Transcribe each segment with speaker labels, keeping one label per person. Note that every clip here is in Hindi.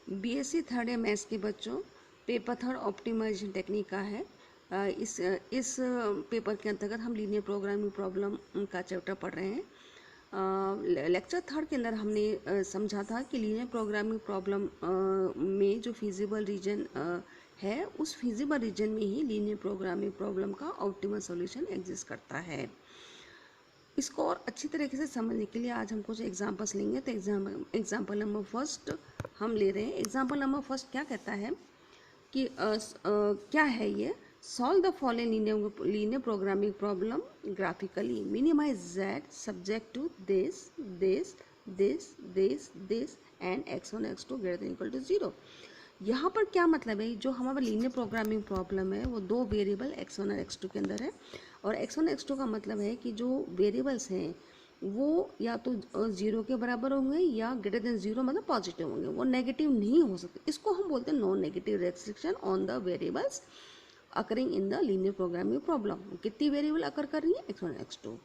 Speaker 1: बीएससी थर्ड या मैथ्स के बच्चों, पेपर थर्ड ऑप्टिमाइजेशन टेक्निक का है। इस पेपर के अंतर्गत हम लीनियर प्रोग्रामिंग प्रॉब्लम का चैप्टर पढ़ रहे हैं। लेक्चर थर्ड के अंदर हमने समझा था कि लीनियर प्रोग्रामिंग प्रॉब्लम में जो फिजिबल रीजन है, उस फिजिबल रीजन में ही लीनियर प्रोग्रामिंग प्रॉब्लम का ऑप्टिमल सॉल्यूशन एग्जिस्ट करता है। इसको और अच्छी तरीके से समझने के लिए आज हम कुछ एग्जांपल्स लेंगे। तो एग्जांपल नंबर फर्स्ट हम ले रहे हैं। एग्जांपल नंबर फर्स्ट क्या कहता है कि क्या है ये, solve the following linear programming problem graphically, minimize z subject to this this this this this and x1 x2 greater than equal to 0। यहाँ पर क्या मतलब है, जो हमारा लीनियर प्रोग्रामिंग प्रॉब्लम है वो दो वेरिएबल x1 और x2 के अंदर है। और x1 x2 का मतलब है कि जो वेरिएबल्स हैं वो या तो 0 के बराबर होंगे या ग्रेटर देन 0 मतलब पॉजिटिव होंगे, वो नेगेटिव नहीं हो सकते। इसको हम बोलते हैं non negative restriction on the variables occurring in the linear programming problem. कितनी वेरिएबल अकर कर रही है, x1 x2।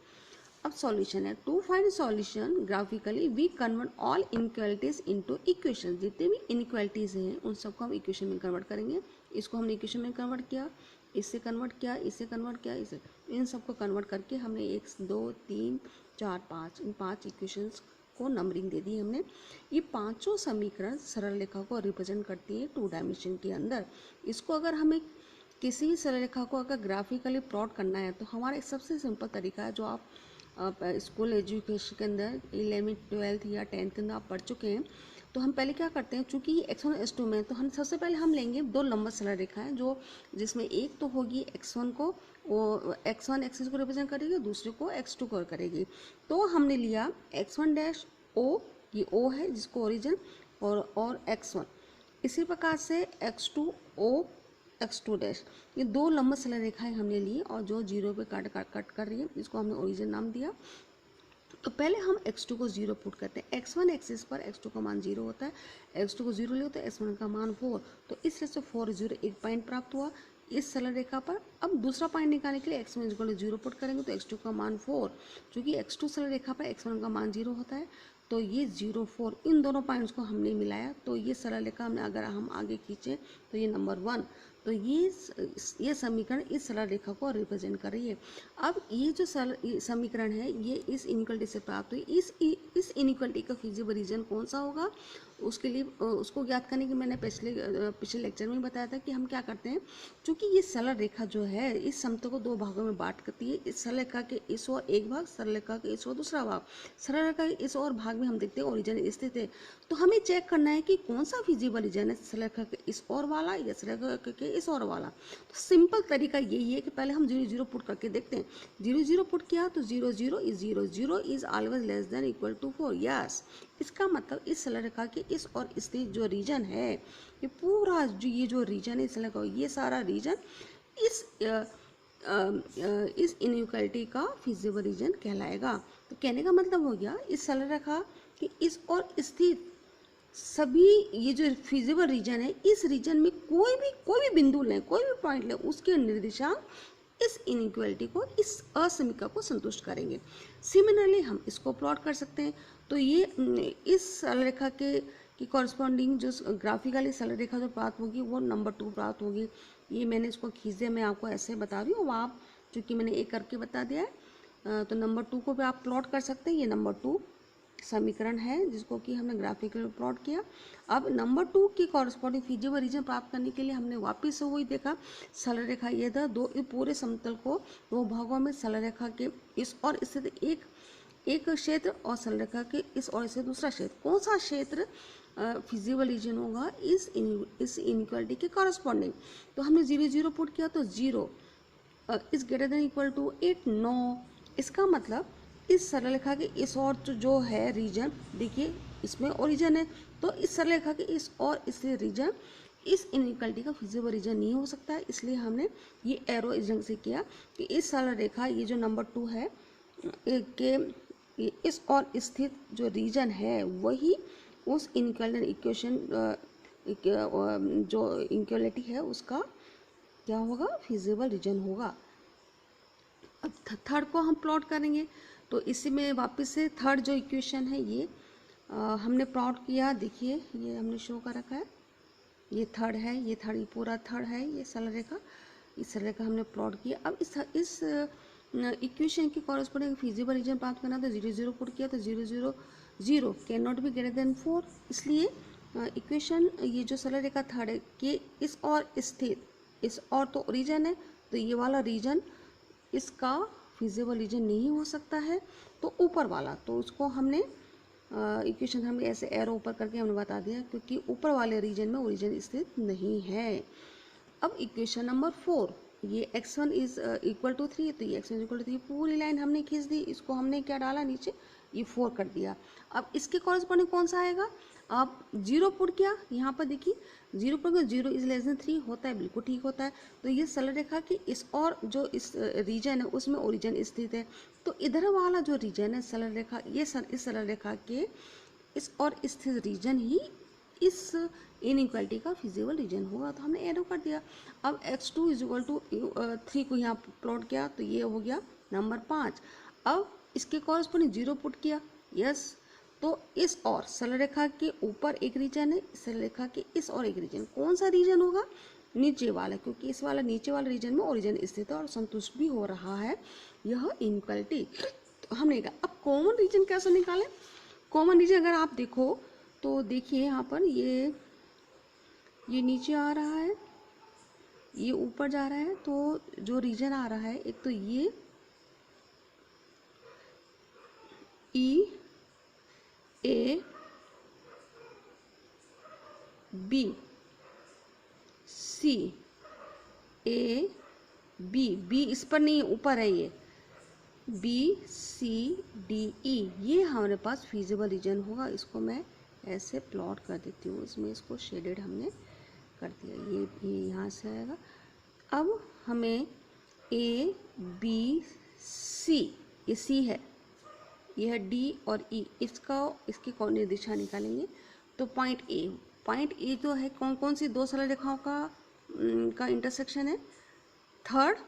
Speaker 1: अब सॉल्यूशन है, to find solution graphically we convert all inequalities into equation. जितने भी इनइक्वालिटीज हैं उन सबको हम इक्वेशन में कन्वर्ट करेंगे। इसको हमने इक्वेशन में कन्वर्ट किया, इससे कन्वर्ट किया, इससे कन्वर्ट किया, इससे, इन सबको कन्वर्ट करके हमने 1 2 3 4 5 इन 5 इक्वेशंस को नंबरिंग दे दी हमने। ये पांचों समीकरण सरल रेखा को रिप्रेजेंट करती है 2 डायमेंशन के अंदर। इसको अगर हमें किसी भी सरल रेखा को अगर ग्राफिकली प्लॉट करना है तो हमारा एक सबसे सिंपल तरीका है, जो आप स्कूल एजुकेशन के अंदर 11th 12th या 10th के अंदर आप पढ़ चुके हैं। तो हम पहले क्या करते हैं, चूँकि x1 x2 में, तो हम सबसे पहले हम लेंगे दो लंबा सरल रेखा है, जो जिसमें एक तो होगी x1 को, वो x1 एक्सिस को रिप्रेजेंट करेगी, दूसरे को x2 को करेगी। तो हमने लिया x1 डैश o, ये o है जिसको ओरिजिन, और x1। इसी प्रकार से x2 o x2 डैश, ये दो लंबा सरल रेखाएं हमने ली और जो 0 पे कट कर रही है, इसको हमने ओरिजिन नाम दिया। तो पहले हम x2 को 0 पुट करते हैं। x1 एक्सिस पर x2 का मान 0 होता है, x2 को 0 ले तो x1 का मान 4, तो इस तरह से 4 0 एक पॉइंट प्राप्त हुआ इस सरल रेखा पर। अब दूसरा पॉइंट निकालने के लिए x1 इक्वल 0 पुट करेंगे तो x2 का मान 4, क्योंकि x2 सरल रेखा पर x1 का मान 0 होता है, तो ये 0 4 इन दोनों पॉइंट्स को हमने मिलाया, तो ये सरल रेखा में अगर हम आगे खींचें तो ये नंबर 1, तो ये समीकरण इस सरल रेखा को रिप्रेजेंट कर रही है। अब ये जो सरल समीकरण है ये इस इनइक्वालिटी से प्राप्त हुई। इस इनइक्वालिटी का फिजिबल रीजन कौन सा होगा, उसके लिए उसको ज्ञात करने की मैंने पिछले लेक्चर में बताया था कि हम क्या करते हैं, क्योंकि ये सरल रेखा जो है इस समतल को दो भागों में बांट करती है। इस सरल रेखा के इस ओर एक भाग, सरल रेखा के इस ओर दूसरा भाग। सरल रेखा के इस ओर भाग में हम देखते हैं ओरिजिन स्थित है, तो हमें चेक करना है कि कौन सा फिजिबल रीजन है, सरल रेखा के इस ओर वाला या सरल रेखा के इस ओर वाला। तो सिंपल तरीका यही है कि पहले हम 0 0 पुट करके देखते हैं। 0 0 पुट किया तो 0 0 is 0, 0 is always less than equal to 4। Yes, इसका मतलब इस सरल रेखा के इस और स्थित जो रीजन है, ये पूरा जो ये जो रीजन है इस सरल रेखा, ये सारा रीजन इस इनइक्वालिटी का फिजिबल रीजन कहलाएगा। तो कहने का मतलब हो गया, इस सरल रेखा के इस और स्थित सभी ये जो फिजिबल रीजन है, इस रीजन में कोई भी बिंदु लें, कोई भी पॉइंट लें, उसके निर्देशांक इस इनइक्वालिटी को, इस असमीकरण को संतुष्ट करेंगे। सिमिलरली हम इसको प्लॉट कर सकते हैं। तो ये इस सरल रेखा की कॉरस्पॉन्डिंग जो ग्राफिकली सरल रेखा जो प्राप्त होगी वो नंबर 2 प्राप्त होगी। ये मैंने इसको खींच दिया, मैं आपको ऐसे बता रही हूँ, आप चूँकि मैंने एक करके बता दिया है, तो नंबर 2 को भी आप प्लॉट कर सकते हैं। ये नंबर 2 समीकरण है जिसको कि हमने ग्राफिकल प्लॉट किया। अब नंबर 2 की कॉरस्पॉन्डिंग फिजिबल रीजन प्राप्त करने के लिए हमने वापस से वही देखा, सरल रेखा ये था, दो पूरे समतल को दो भागों में सरल रेखा के इस और स्थित एक क्षेत्र और सरल रेखा के इस और से दूसरा क्षेत्र, कौन सा क्षेत्र फिजिबल रीजन होगा इस इनइक्वालिटी के कॉरस्पॉन्डिंग। तो हमने 0 0 पुट किया तो 0 is greater than equal to 8 9। इसका मतलब इस सरल रेखा के इस और जो है रीजन, देखिए इसमें ओरिजिन है, तो इस सरल रेखा के इस और इस रीजन इस इनइक्वालिटी का फिजिबल रीजन नहीं हो सकता है। इसलिए हमने ये एरो इस ढंग से किया कि इस सरल रेखा, ये जो नंबर 2 है के इस और स्थित जो रीजन है वही उस इनइक्वालिटी इक्वेशन जो इनइक्वालिटी है उसका क्या होगा, फिजिबल रीजन होगा। अब थर्ड को हम प्लॉट करेंगे, तो इसी में वापस से थर्ड जो इक्वेशन है ये हमने प्लॉट किया, देखिए ये हमने शो कर रखा है, ये थर्ड है, ये थर्ड, ये पूरा थर्ड है, ये सरल रेखा, इस सरल रेखा हमने प्लॉट किया। अब इस इक्वेशन के कॉरेस्पॉन्डिंग फिजिबल रीजन प्राप्त करना, तो 0 0 पुट किया, तो 0 0 0 can not be greater than 4, इसलिए इक्वेशन ये जो सरल रेखा थर्ड है कि इस और स्थित, इस और तो रीजन है, तो ये वाला रीजन इसका फिजिबल रीजन नहीं हो सकता है, तो ऊपर वाला, तो उसको हमने इक्वेशन हमने ऐसे एरो ऊपर करके हमने बता दिया, क्योंकि ऊपर वाले रीजन में ओरिजिन स्थित नहीं है। अब इक्वेशन नंबर 4, ये x1 इज इक्वल टू 3, तो ये x1 इक्वल टू 3 पूरी लाइन हमने खींच दी, इसको हमने क्या डाला नीचे, ये 4 कर दिया। अब इसके कॉरेस्पॉन्डिंग कौन सा आएगा, आप 0 पुट किया, यहाँ पर देखिए 0 पुट किया, 0 इज लेस देन 3 होता है, बिल्कुल ठीक होता है। तो ये सरल रेखा की इस और जो इस रीजन है उसमें ओरिजिन स्थित है, तो इधर वाला जो रीजन है सरल रेखा, ये इस सरल रेखा के इस और स्थित रीजन ही इस इनइक्वालिटी का फिजिबल रीजन होगा, तो हमने एरो कर दिया। अब x2 इज इक्वल टू 3 को यहाँ प्लॉट किया, तो ये हो गया नंबर 5। अब इसके कॉरेस्पॉन्डिंग 0 पुट किया, यस, तो इस और सरल रेखा के ऊपर एक रीजन है, सरल रेखा के इस और एक रीजन, कौन सा रीजन होगा, नीचे वाला, क्योंकि इस वाला नीचे वाले रीजन में ओरिजिन स्थित है और संतुष्ट भी हो रहा है यह इनइक्वालिटी। तो हमने कहा अब कॉमन रीजन कैसे निकालें। कॉमन रीजन अगर आप देखो तो देखिए यहाँ पर ये नीचे आ रहा है, ये ऊपर जा रहा है, तो जो रीजन आ रहा है एक तो ये ई ए बी सी, ए बी इस पर नहीं, ऊपर है ये बी सी डी ई, ये हमारे पास फिजिबल रीजन होगा। इसको मैं ऐसे प्लॉट कर देती हूँ, इसमें इसको शेडेड हमने कर दिया, ये यहाँ से आएगा। अब हमें ए बी सी, ये सी है, ये है डी और ई, इसकी कौन दिशा निकालेंगे, तो पॉइंट ए तो है कौन कौन सी दो सरल रेखाओं का इंटरसेक्शन है, थर्ड,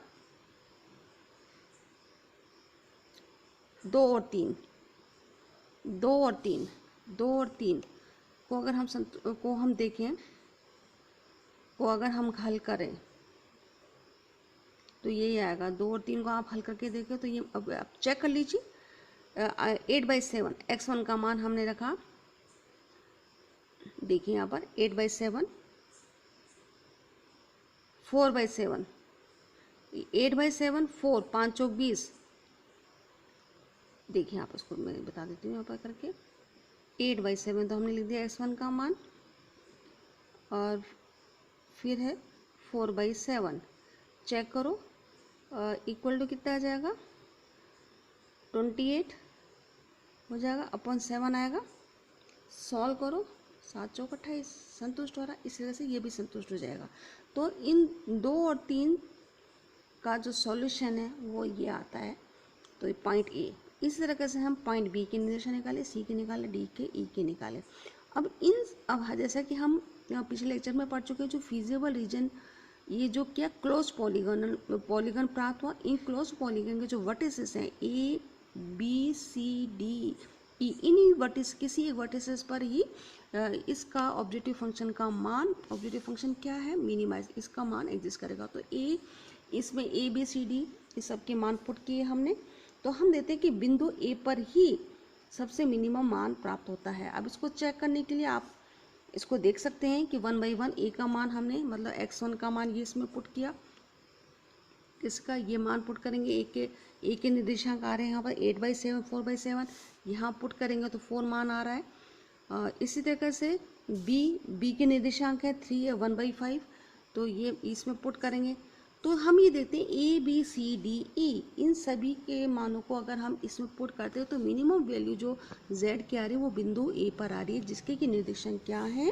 Speaker 1: 2 और 3, 2 और 3, 2 और 3 को अगर हम देखें, को अगर हम हल करें तो यही आएगा। 2 और 3 को आप हल करके देखें तो ये, अब आप चेक कर लीजिए, 8/7 x1 का मान हमने रखा, देखिए यहाँ पर 8/7, 4/7, 8/7 4, 5 चौक 20, देखिए आप उसको मैं बता देती हूँ यहाँ पर करके, 8/7 तो हमने लिख दिया x1 का मान, और फिर है 4/7, चेक करो इक्वल टू कितना आ जाएगा, 28 हो जाएगा, अपॉन 7 आएगा, सॉल्व करो, 7 चौक 28, संतुष्ट हो रहा है, इस तरह से ये भी संतुष्ट हो जाएगा। तो इन 2 और 3 का जो सॉल्यूशन है वो ये आता है, तो ये पॉइंट ए, इस तरीके से हम पॉइंट बी की निर्देशा निकाले, सी के निकाले, डी के, ई के निकाले। अब जैसा कि हम पिछले लेक्चर में पढ़ चुके हैं, जो फिजिबल रीजन, ये जो क्या क्लोज पॉलीगन प्राप्त हुआ, इन क्लोज पॉलीगन के जो वर्टिसेस हैं A B C D E, इन वर्टिस किसी एक वर्टिसेस पर ही इसका ऑब्जेक्टिव फंक्शन का मान, ऑब्जेक्टिव फंक्शन क्या है, मिनिमाइज, इसका मान एग्जिस्ट करेगा। तो इसमें ए बी सी डी इस सब के मान पुट किए हमने, तो हम देते हैं कि बिंदु ए पर ही सबसे मिनिमम मान प्राप्त होता है। अब इसको चेक करने के लिए आप इसको देख सकते हैं कि 1/1 ए का मान हमने, मतलब x1 का मान ये इसमें पुट किया, इसका ये मान पुट करेंगे, ए के निर्देशांक आ रहे हैं यहाँ पर 8/7, 4/7, यहाँ पुट करेंगे तो 4 मान आ रहा है। इसी तरीके से बी के निर्देशांक है 3 है, 1/5, तो ये इसमें पुट करेंगे, तो हम ये देखते हैं A B C D E, इन सभी के मानों को अगर हम इसमें पुट करते हैं तो मिनिमम वैल्यू जो z की आ रही है वो बिंदु ए पर आ रही है, जिसके कि निर्देशांक क्या है,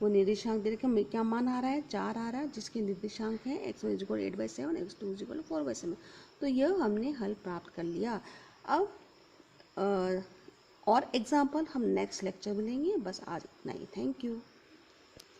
Speaker 1: वो निर्देशांक देखिए क्या मान आ रहा है, 4 आ रहा है, जिसके निर्देशांक है x1 = 8/7, x2 = 4/7। तो यह हमने हल प्राप्त कर लिया। अब और एग्जाम्पल हम नेक्स्ट लेक्चर में लेंगे। बस आज इतना ही, थैंक यू।